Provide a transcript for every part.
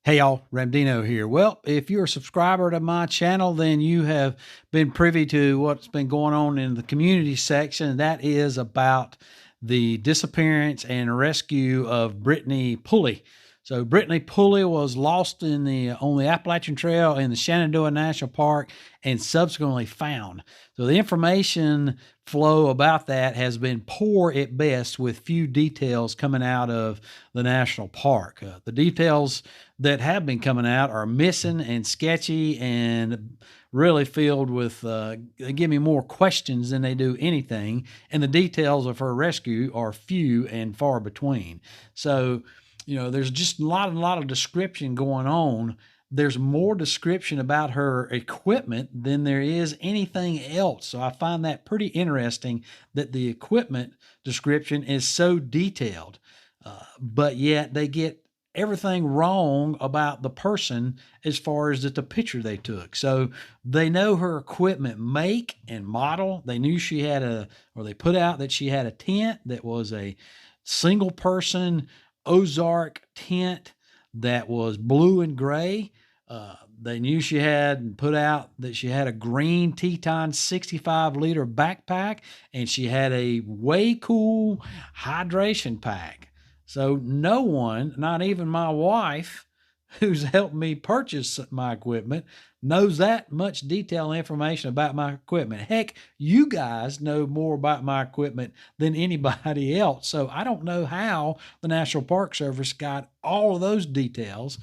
Hey y'all, Ramdino here. Well, if you're a subscriber to my channel, then you have been privy to what's been going on in the community section. That is about the disappearance and rescue of Britney Pulley. So Britney Pulley was lost on the Appalachian Trail in the Shenandoah National Park and subsequently found. So the information flow about that has been poor at best, with few details coming out of the national park. The details that have been coming out are missing and sketchy and really filled with, they give me more questions than they do anything. And the details of her rescue are few and far between. So, there's just a lot of description going on. There's more description about her equipment than there is anything else. So I find that pretty interesting that the equipment description is so detailed, but yet they get everything wrong about the person as far as the picture they took. So they know her equipment make and model. They knew she had they put out that she had a tent that was a single person Ozark tent that was blue and gray. They knew she had and put out that she had a green Teton 65-liter backpack, and she had a way cool hydration pack. So no one, not even my wife, who's helped me purchase my equipment, knows that much detailed information about my equipment. Heck, you guys know more about my equipment than anybody else. So I don't know how the National Park Service got all of those details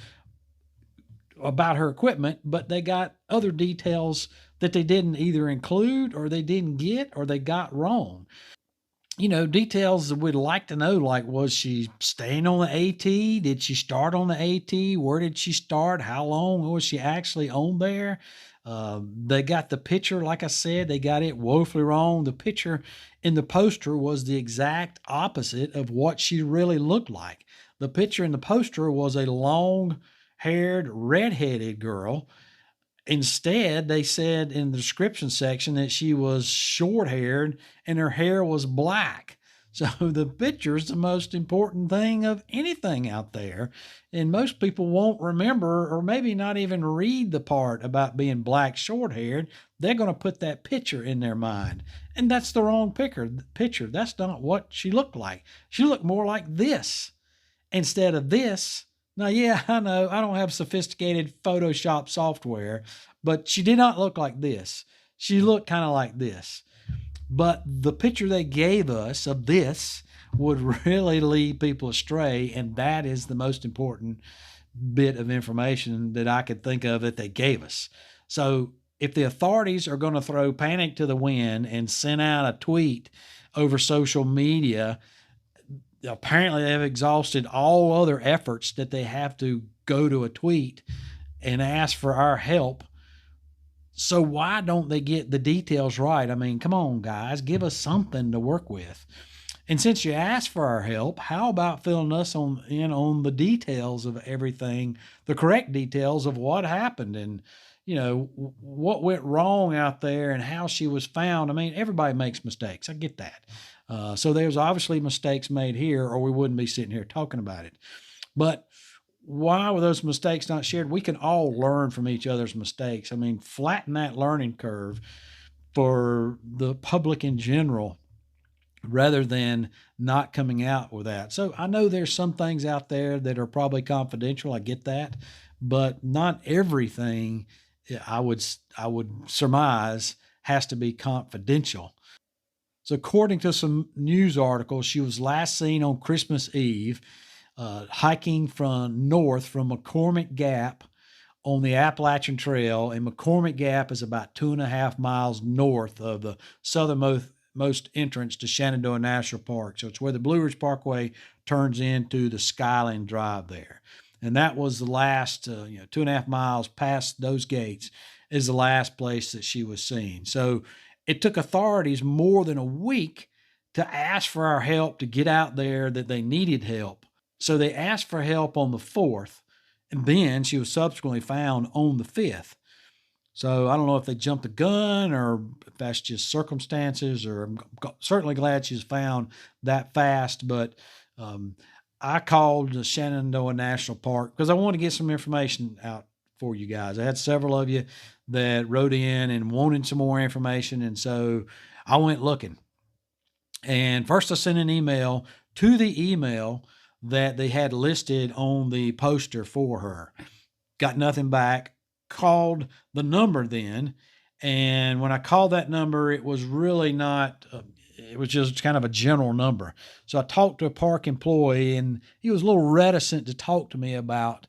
about her equipment, but they got other details that they didn't either include or they didn't get or they got wrong. Details that we'd like to know, like, was she staying on the AT? Did she start on the AT? Where did she start? How long was she actually on there? They got the picture, like I said, they got it woefully wrong. The picture in the poster was the exact opposite of what she really looked like. The picture in the poster was a long-haired, red-headed girl. Instead, they said in the description section that she was short-haired and her hair was black. So the picture is the most important thing of anything out there. And most people won't remember or maybe not even read the part about being black short-haired. They're going to put that picture in their mind. And that's the wrong picture. That's not what she looked like. She looked more like this instead of this. Now, yeah, I know I don't have sophisticated Photoshop software, but she did not look like this. She looked kind of like this. But the picture they gave us of this would really lead people astray, and that is the most important bit of information that I could think of that they gave us. So if the authorities are going to throw panic to the wind and send out a tweet over social media, apparently they've exhausted all other efforts that they have to go to a tweet and ask for our help. So why don't they get the details right? I mean, come on, guys, give us something to work with. And since you asked for our help, how about filling us in on the details of everything, the correct details of what happened and, what went wrong out there and how she was found. I mean, everybody makes mistakes. I get that. So there's obviously mistakes made here, or we wouldn't be sitting here talking about it. But why were those mistakes not shared? We can all learn from each other's mistakes. I mean, flatten that learning curve for the public in general, rather than not coming out with that. So I know there's some things out there that are probably confidential. I get that, but not everything I would surmise has to be confidential. So according to some news articles, she was last seen on Christmas Eve, hiking from north from McCormick Gap on the Appalachian Trail. And McCormick Gap is about 2.5 miles north of the southernmost entrance to Shenandoah National Park. So it's where the Blue Ridge Parkway turns into the Skyline Drive there. And that was the last, 2.5 miles past those gates is the last place that she was seen. So it took authorities more than a week to ask for our help to get out there, that they needed help. So they asked for help on the 4th, and then she was subsequently found on the 5th. So I don't know if they jumped the gun or if that's just circumstances, or I'm certainly glad she's found that fast. But I called the Shenandoah National Park because I wanted to get some information out for you guys. I had several of you that wrote in and wanted some more information. And so I went looking. And first I sent an email to the email that they had listed on the poster for her. Got nothing back. Called the number then. And when I called that number, it was really not, it was just kind of a general number. So I talked to a park employee and he was a little reticent to talk to me about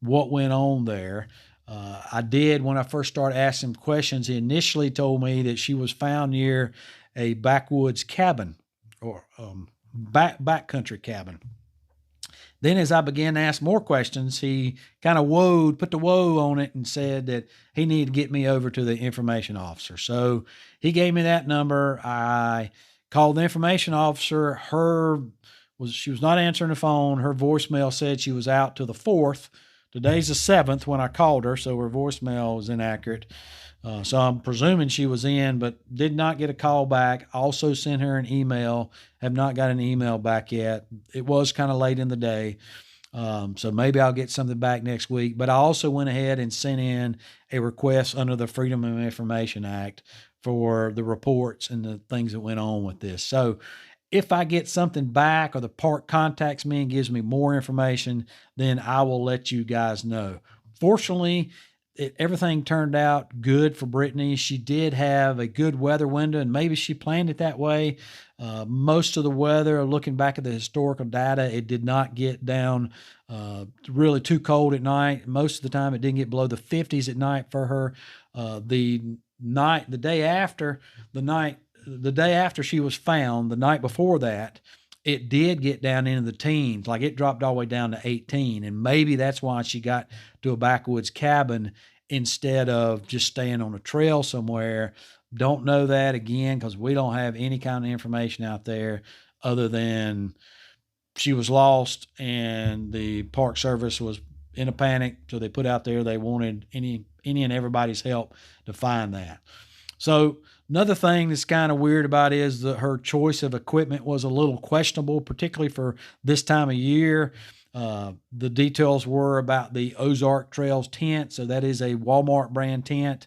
what went on there. I did when I first started asking questions. He initially told me that she was found near a backwoods cabin or backcountry cabin. Then as I began to ask more questions, he kind of put the whoa on it and said that he needed to get me over to the information officer. So he gave me that number. I called the information officer. She was not answering the phone. Her voicemail said she was out till the 4th. Today's the 7th when I called her, so her voicemail was inaccurate. So I'm presuming she was in, but did not get a call back. Also sent her an email. Have not got an email back yet. It was kind of late in the day. So maybe I'll get something back next week. But I also went ahead and sent in a request under the Freedom of Information Act for the reports and the things that went on with this. So if I get something back or the park contacts me and gives me more information, then I will let you guys know. Fortunately, everything turned out good for Britney. She did have a good weather window, and maybe she planned it that way. Most of the weather, looking back at the historical data, it did not get down really too cold at night. Most of the time, it didn't get below the 50s at night for her. The day after she was found, the night before that, it did get down into the teens. Like it dropped all the way down to 18. And maybe that's why she got to a backwoods cabin instead of just staying on a trail somewhere. Don't know that again, because we don't have any kind of information out there other than she was lost and the Park Service was in a panic. So they put out there, they wanted any and everybody's help to find that. So another thing that's kind of weird about it is that her choice of equipment was a little questionable, particularly for this time of year. The details were about the Ozark Trails tent. So that is a Walmart brand tent.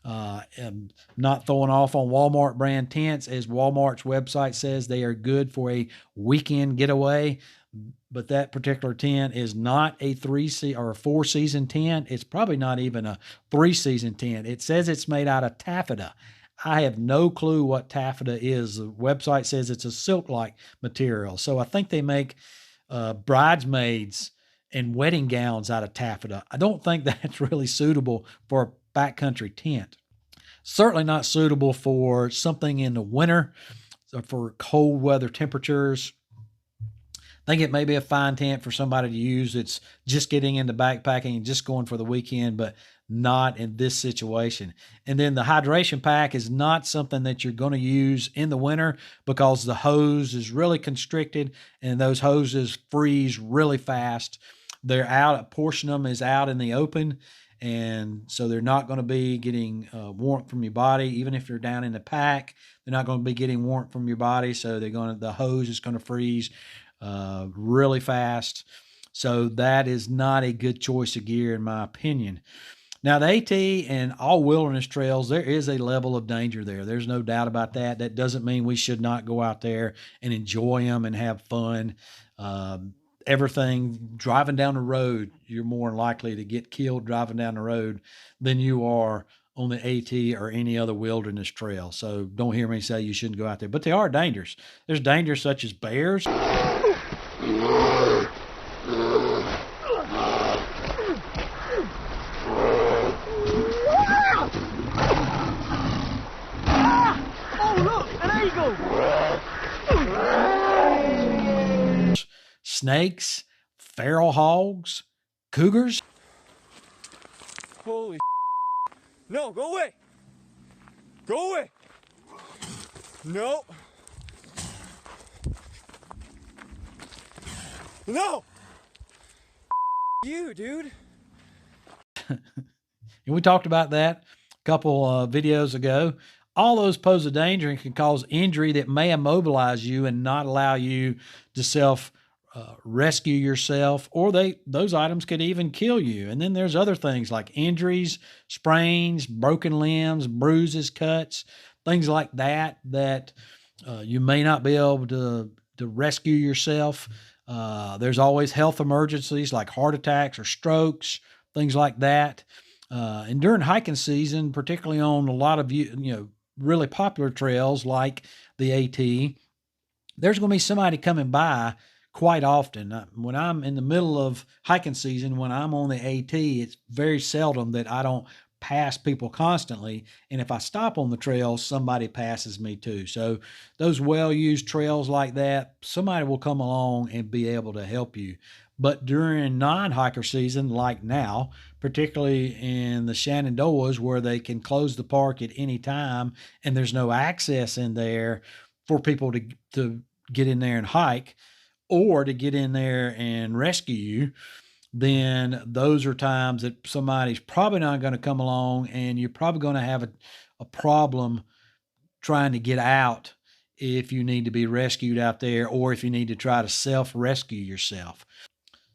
And not throwing off on Walmart brand tents, as Walmart's website says, they are good for a weekend getaway. But that particular tent is not a 4-season tent. It's probably not even a 3-season tent. It says it's made out of taffeta. I have no clue what taffeta is. The website says it's a silk-like material. So I think they make bridesmaids and wedding gowns out of taffeta. I don't think that's really suitable for a backcountry tent. Certainly not suitable for something in the winter, for cold weather temperatures. I think it may be a fine tent for somebody to use that's just getting into backpacking and just going for the weekend, but not in this situation. And then the hydration pack is not something that you're going to use in the winter because the hose is really constricted and those hoses freeze really fast. They're out, a portion of them is out in the open. And so they're not going to be getting warmth from your body. Even if you're down in the pack, they're not going to be getting warmth from your body. So the hose is going to freeze really fast. So that is not a good choice of gear, in my opinion. Now, the AT and all wilderness trails, there is a level of danger there. There's no doubt about that. That doesn't mean we should not go out there and enjoy them and have fun. Everything, driving down the road, you're more likely to get killed driving down the road than you are on the AT or any other wilderness trail. So don't hear me say you shouldn't go out there, but they are dangerous. There's dangers such as bears. Snakes, feral hogs, cougars. Holy no, go away. Go away. No. No. You, dude. And we talked about that a couple videos ago. All those pose a danger and can cause injury that may immobilize you and not allow you to rescue yourself, or those items could even kill you. And then there's other things like injuries, sprains, broken limbs, bruises, cuts, things like that you may not be able to rescue yourself. There's always health emergencies like heart attacks or strokes, things like that. And during hiking season, particularly on a lot of really popular trails like the AT, there's going to be somebody coming by quite often. When I'm in the middle of hiking season, when I'm on the AT, it's very seldom that I don't pass people constantly. And if I stop on the trail, somebody passes me too. So those well-used trails like that, somebody will come along and be able to help you. But during non-hiker season, like now, particularly in the Shenandoahs where they can close the park at any time and there's no access in there for people to get in there and hike or to get in there and rescue you, then those are times that somebody's probably not going to come along and you're probably going to have a problem trying to get out if you need to be rescued out there or if you need to try to self-rescue yourself.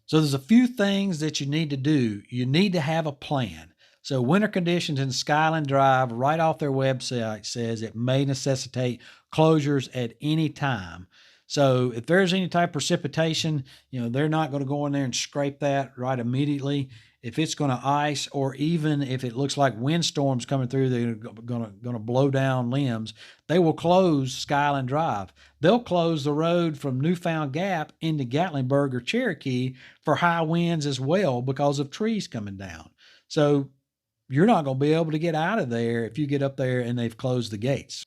So there's a few things that you need to do. You need to have a plan. So winter conditions in Skyland Drive, right off their website, says it may necessitate closures at any time. So if there's any type of precipitation, they're not going to go in there and scrape that right immediately. If it's going to ice, or even if it looks like windstorms coming through, they're going to blow down limbs, they will close Skyland Drive. They'll close the road from Newfound Gap into Gatlinburg or Cherokee for high winds as well because of trees coming down. So you're not going to be able to get out of there if you get up there and they've closed the gates.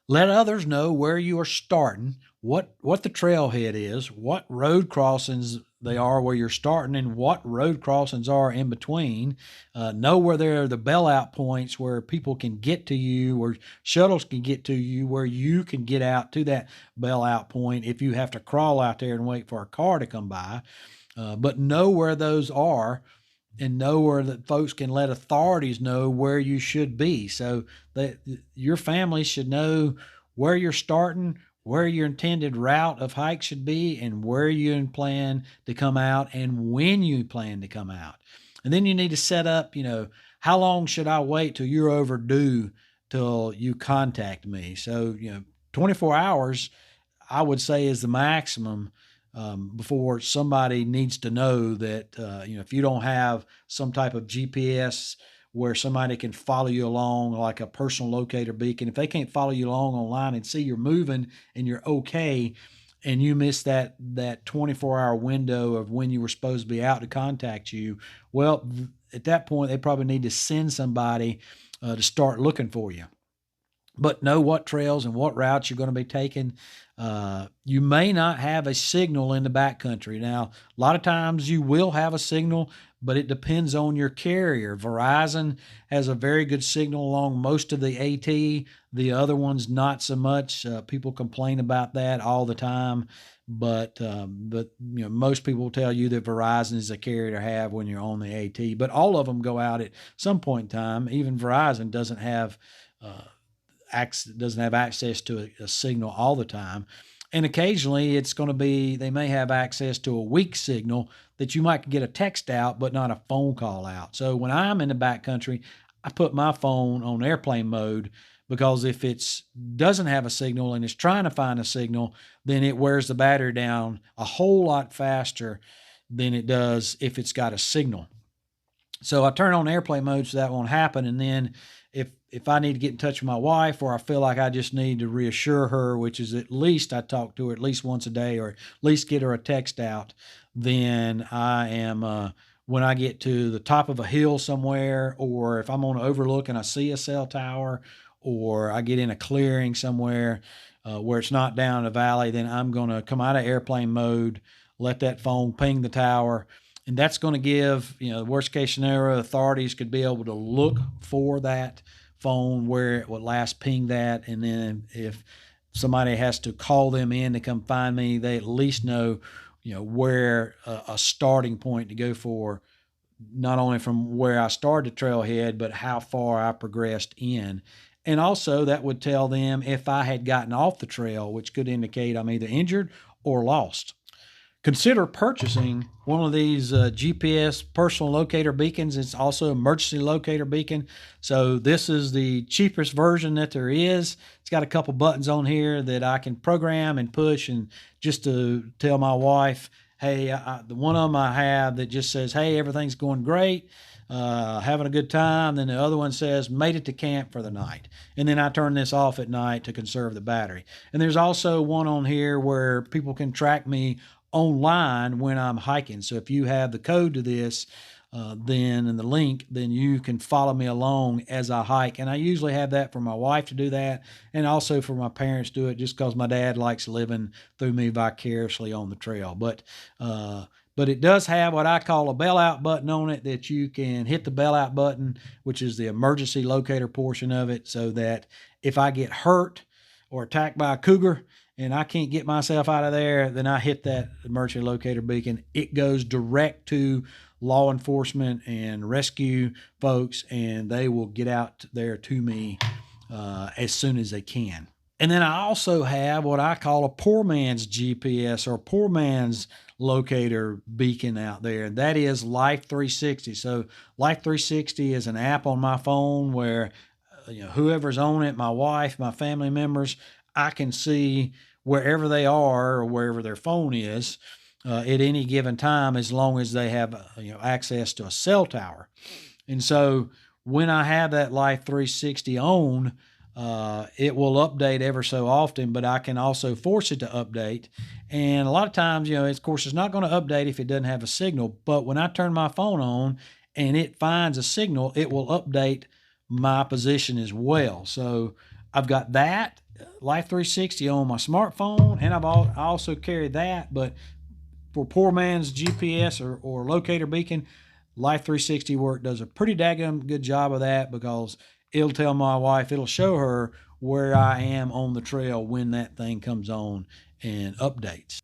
Let others know where you are starting, what the trailhead is, what road crossings they are where you're starting, and what road crossings are in between. Know where there are the bailout points where people can get to you, where shuttles can get to you, where you can get out to that bailout point if you have to crawl out there and wait for a car to come by. But know where those are, and know where that folks can let authorities know where you should be, so that your family should know where you're starting, where your intended route of hike should be, and where you plan to come out and when you plan to come out. And then you need to set up, how long should I wait till you're overdue till you contact me? So, 24 hours, I would say, is the maximum before somebody needs to know that, if you don't have some type of GPS where somebody can follow you along, like a personal locator beacon, if they can't follow you along online and see you're moving and you're okay, and you miss that 24-hour window of when you were supposed to be out to contact you, well, at that point, they probably need to send somebody to start looking for you. But know what trails and what routes you're going to be taking. You may not have a signal in the backcountry. Now, a lot of times you will have a signal, but it depends on your carrier. Verizon has a very good signal along most of the AT. The other ones, not so much. People complain about that all the time. But most people will tell you that Verizon is a carrier to have when you're on the AT. But all of them go out at some point in time. Even Verizon doesn't have access to a signal all the time. And occasionally it's going to be, they may have access to a weak signal that you might get a text out, but not a phone call out. So when I'm in the backcountry, I put my phone on airplane mode, because if it doesn't have a signal and it's trying to find a signal, then it wears the battery down a whole lot faster than it does if it's got a signal. So I turn on airplane mode so that won't happen. And then if I need to get in touch with my wife, or I feel like I just need to reassure her, which is at least I talk to her at least once a day, or at least get her a text out, then I am, when I get to the top of a hill somewhere, or if I'm on an overlook and I see a cell tower, or I get in a clearing somewhere where it's not down a valley, then I'm going to come out of airplane mode, let that phone ping the tower. And that's going to give, worst case scenario, authorities could be able to look for that phone where it would last ping that. And then if somebody has to call them in to come find me, they at least know, where a starting point to go for, not only from where I started the trailhead, but how far I progressed in. And also that would tell them if I had gotten off the trail, which could indicate I'm either injured or lost. consider purchasing one of these GPS personal locator beacons. It's also emergency locator beacon. So this is the cheapest version that there is. It's got a couple buttons on here that I can program and push, and just to tell my wife, hey, the one of them I have that just says, hey, everything's going great, having a good time. Then the other one says, made it to camp for the night. And then I turn this off at night to conserve the battery. And there's also one on here where people can track me online when I'm hiking. So if you have the code to this, then and the link, then you can follow me along as I hike. And I usually have that for my wife to do that, and also for my parents to do it, just because my dad likes living through me vicariously on the trail. But it does have what I call a bailout button on it, that you can hit the bailout button, which is the emergency locator portion of it, so that if I get hurt or attacked by a cougar and I can't get myself out of there, then I hit that emergency locator beacon. It goes direct to law enforcement and rescue folks, and they will get out there to me as soon as they can. And then I also have what I call a poor man's GPS, or poor man's locator beacon out there, and that is Life 360. So Life 360 is an app on my phone where whoever's on it, my wife, my family members, I can see wherever they are or wherever their phone is at any given time, as long as they have access to a cell tower. And so when I have that Life 360 on, it will update ever so often, but I can also force it to update. And a lot of times, of course, it's not going to update if it doesn't have a signal. But when I turn my phone on and it finds a signal, it will update my position as well. So I've got that Life 360 on my smartphone, and I also carry that. But for poor man's GPS or locator beacon, Life 360 work does a pretty daggum good job of that, because it'll tell my wife, it'll show her where I am on the trail when that thing comes on and updates.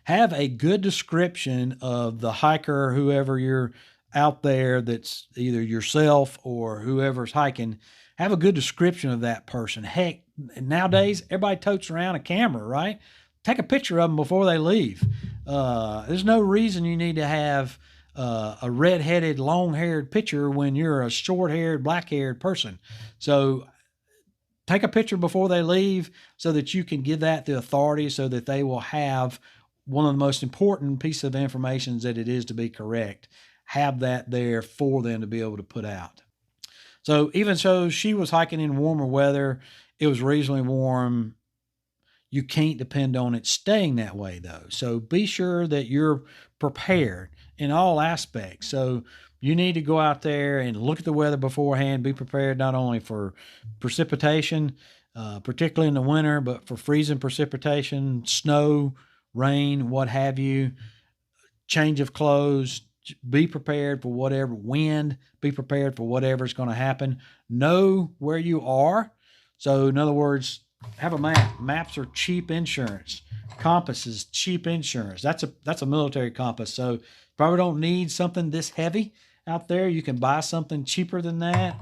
Have a good description of the hiker, whoever you're out there, that's either yourself or whoever's hiking. Have a good description of that person. Heck, nowadays, everybody totes around a camera, right? Take a picture of them before they leave. There's no reason you need to have a red-headed, long-haired picture when you're a short-haired, black-haired person. So take a picture before they leave, so that you can give that to authorities, so that they will have one of the most important pieces of information, that it is to be correct. Have that there for them to be able to put out. So even so, she was hiking in warmer weather. It was reasonably warm. You can't depend on it staying that way, though. So be sure that you're prepared in all aspects. So you need to go out there and look at the weather beforehand. Be prepared not only for precipitation, particularly in the winter, but for freezing precipitation, snow, rain, what have you. Change of clothes. Be prepared for whatever wind. Be prepared for whatever's going to happen. Know where you are. So in other words, have a map. Maps are cheap insurance. Compass is cheap insurance. That's a military compass. So probably don't need something this heavy out there. You can buy something cheaper than that.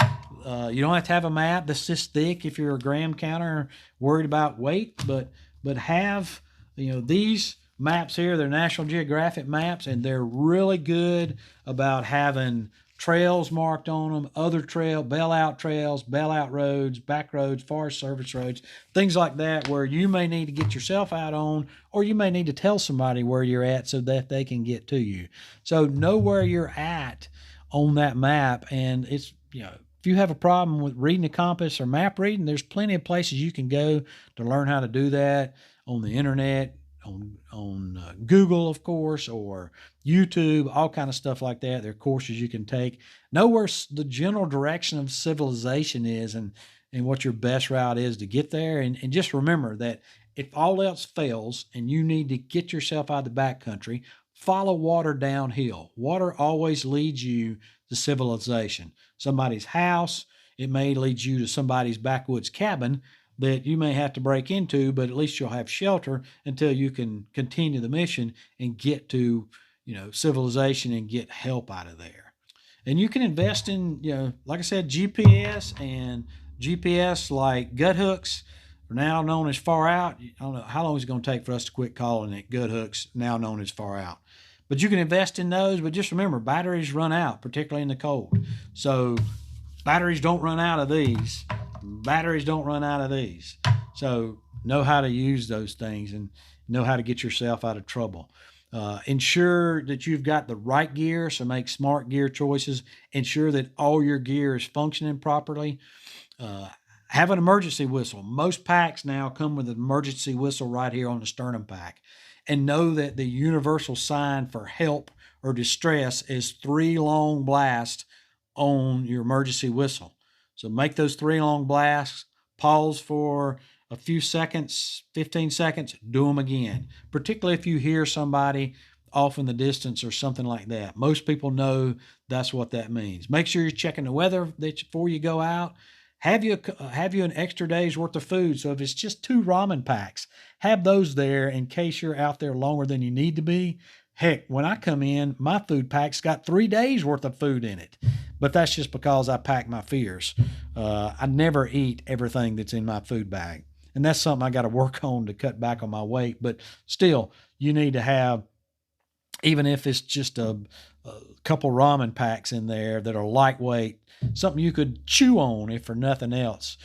You don't have to have a map that's this thick if you're a gram counter worried about weight, but have these maps here. They're National Geographic maps, and they're really good about having trails marked on them, other bailout trails, bailout roads, back roads, Forest Service roads, things like that, where you may need to get yourself out on, or you may need to tell somebody where you're at so that they can get to you. So know where you're at on that map. And it's, if you have a problem with reading a compass or map reading, there's plenty of places you can go to learn how to do that on the internet, on Google, of course, or YouTube, all kind of stuff like that. There are courses you can take. Know where the general direction of civilization is, and what your best route is to get there. And just remember that if all else fails and you need to get yourself out of the backcountry, follow water downhill. Water always leads you to civilization. Somebody's house, it may lead you to somebody's backwoods cabin that you may have to break into, but at least you'll have shelter until you can continue the mission and get to, civilization and get help out of there. And you can invest in, like I said, GPS like gut hooks, now known as far out. I don't know how long it's going to take for us to quit calling it gut hooks, now known as far out. But you can invest in those. But just remember, batteries run out, particularly in the cold. So batteries don't run out of these. Batteries don't run out of these. So know how to use those things and know how to get yourself out of trouble. Ensure that you've got the right gear, so make smart gear choices. Ensure that all your gear is functioning properly. Have an emergency whistle. Most packs now come with an emergency whistle right here on the sternum pack. And know that the universal sign for help or distress is 3 long blasts on your emergency whistle. So make those 3 long blasts, pause for a few seconds, 15 seconds, do them again. Particularly if you hear somebody off in the distance or something like that. Most people know that's what that means. Make sure you're checking the weather before you go out. Have you an extra day's worth of food. So if it's just 2 ramen packs, have those there in case you're out there longer than you need to be. Heck, when I come in, my food pack's got 3 days worth of food in it. But that's just because I pack my fears. I never eat everything that's in my food bag. And that's something I got to work on to cut back on my weight. But still, you need to have, even if it's just a couple ramen packs in there that are lightweight, something you could chew on, if for nothing else,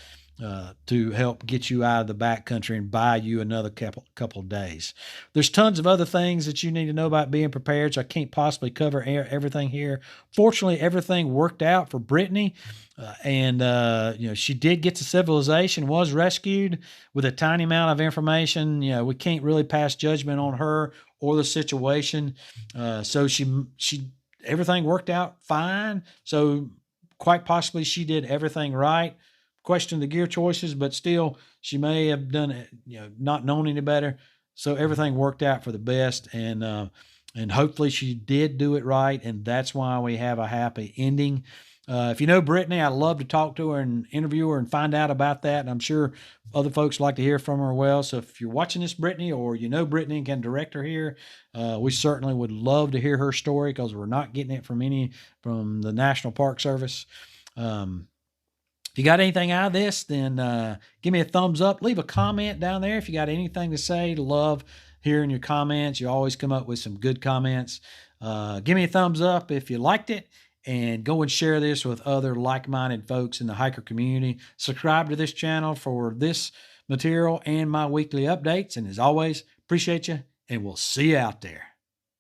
to help get you out of the backcountry and buy you another couple of days. There's tons of other things that you need to know about being prepared, so I can't possibly cover everything here. Fortunately, everything worked out for Britney, and she did get to civilization, was rescued with a tiny amount of information. We can't really pass judgment on her or the situation. So she everything worked out fine. So quite possibly she did everything right. Question the gear choices, but still she may have done it, not known any better. So everything worked out for the best, and hopefully she did do it right, and that's why we have a happy ending. If you know Britney, I'd love to talk to her and interview her and find out about that. And I'm sure other folks like to hear from her well. So if you're watching this, Britney, or you know Britney and can direct her here, we certainly would love to hear her story, because we're not getting it from the National Park Service. If you got anything out of this, then give me a thumbs up. Leave a comment down there if you got anything to say. Love hearing your comments. You always come up with some good comments. Give me a thumbs up if you liked it, and go and share this with other like-minded folks in the hiker community. Subscribe to this channel for this material and my weekly updates. And as always, appreciate you, and we'll see you out there.